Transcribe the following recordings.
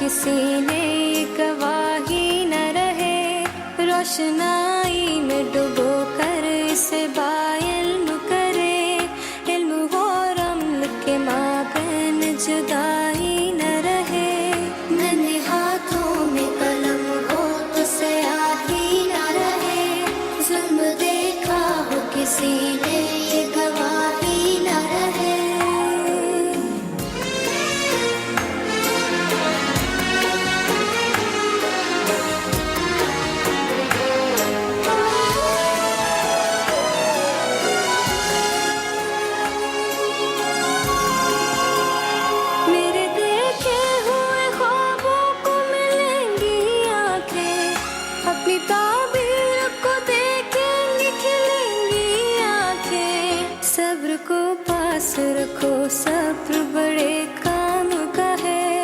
کسی نے گواہی نہ رہے، روشنائی میں ڈبو کر اسے باعلم کرے، علم و رمل کے مابین جدائی نہ رہے، ننھے ہاتھوں میں قلم ہو تو سیاہی نہ رہے، ظلم دیکھا ہو کسی نے یہ گواہی نہ رہے۔ میرے دیکھے ہوئے خوابوں کو ملیں گی آنکھیں، اپنی تعبیر کو دیکھیں گی کھلیں گی آنکھیں، صبر کو پاس رکھو، صبر بڑے کام کا ہے،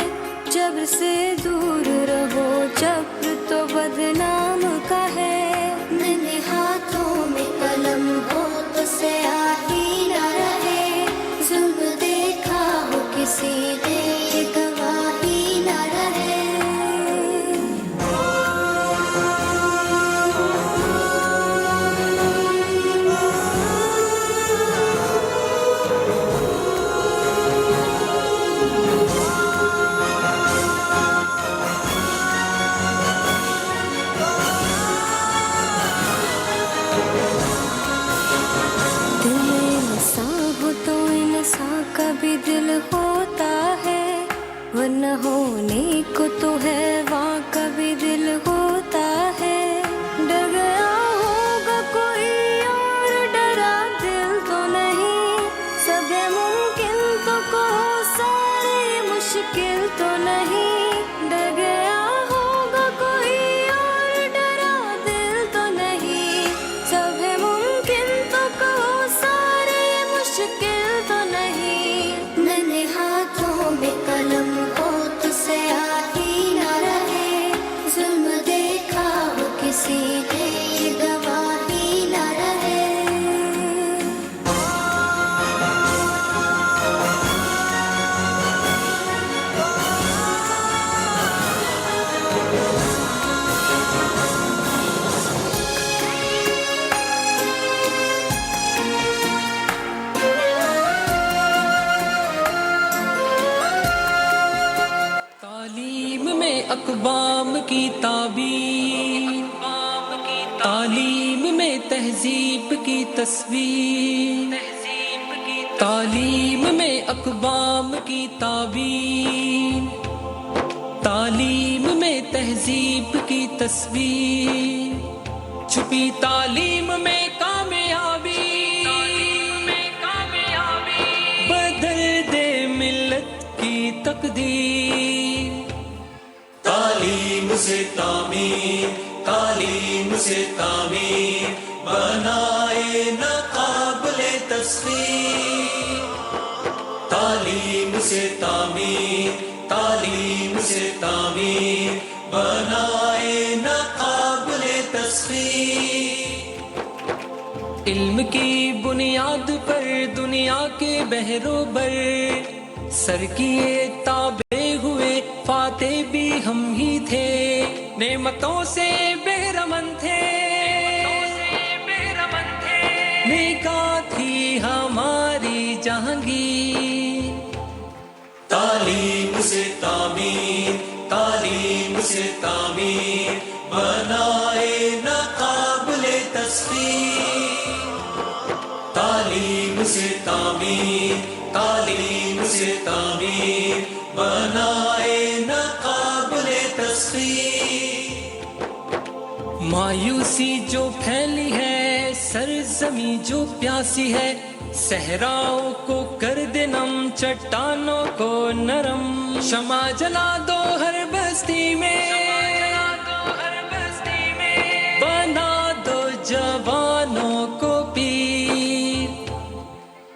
جبر سے دور رہو، جبر تو بدنام کا ہے، ننھے ہاتھوں میں قلم ہو تو سیاہی نہ رہے، ظلم دیکھا ہو کسی نے یہ گواہی نہ رہے۔ دل میں انسان ہو تو انسان کا بھی دل ہوتا ہے، ورنہ ہونے کو تو حیوان کا بھی دل ہوتا ہے، ڈر گیا ہوگا کوئی اور ڈرا دل تو نہیں، سب ہے ممکن تو کہو سارے مشکل تو نہیں، ڈر گیا ہوگا کوئی اور ڈرا دل تو نہیں، سب ہے ممکن تو کہو سارے مشکل تو نہیں، ننھے ہاتھوں میں قلم ہو تو سیاہی نہ رہے، ظلم دیکھا ہو کسی نے یہ گواہی نہ رہے۔ تعلیم میں اقوام کی تعبیر، تعلیم میں تہذیب کی تصویر، تعلیم میں اقوام کی تعبیر، تعلیم میں تہذیب کی تصویر، چھپی تعلیم میں کامیابی، بدل دے ملت کی تقدیر، تعلیم سے تعمیر، تعلیم سے تعمیر، بنائے نہ قابل تصویر، تعلیم سے تعمیر، تعلیم سے تعمیر، بنائے نہ قابل تصویر، علم کی بنیاد پر دنیا کے بحر و بر سر کیے تابع ہوئے، فاتح بھی ہم ہی تھے، نعمتوں سے بہرمند تھے، نگاہ تھی ہماری جہانگیر، تعلیم سے تعمیر، تعلیم سے تعمیر، بنائے نہ قابل تصویر، تعلیم سے تعمیر، تعلیم سے تعمیر، بنائے نہ قابل تصویر، مایوسی جو پھیلی ہے، سرزمین جو پیاسی ہے، صحراؤں کو کر دے نم، چٹانوں کو نرم، شمع جلا دو ہر بستی میں، بنا دو جوانوں کو پیر،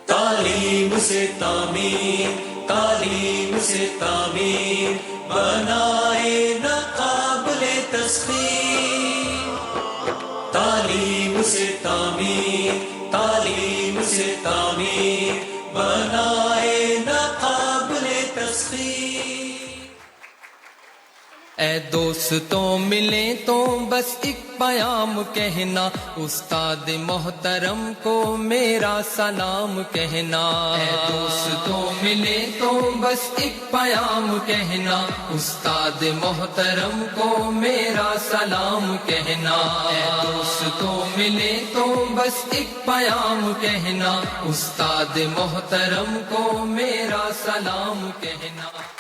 تعلیم سے تعمیر، تعلیم سے تعمیر، بنائے نہ قابل تصویر، تعلیم سے تعمیر، تعلیم سے تعمیر، بنائے نہ قابل تصویر۔ اے دوستوں ملیں تو بس ایک پیام کہنا، استاد محترم کو میرا سلام کہنا۔ اے دوستوں ملیں تو بس ایک پیام کہنا، استاد محترم کو میرا سلام کہنا۔ اے دوستوں ملیں تو بس ایک پیام کہنا، استاد محترم کو میرا سلام کہنا۔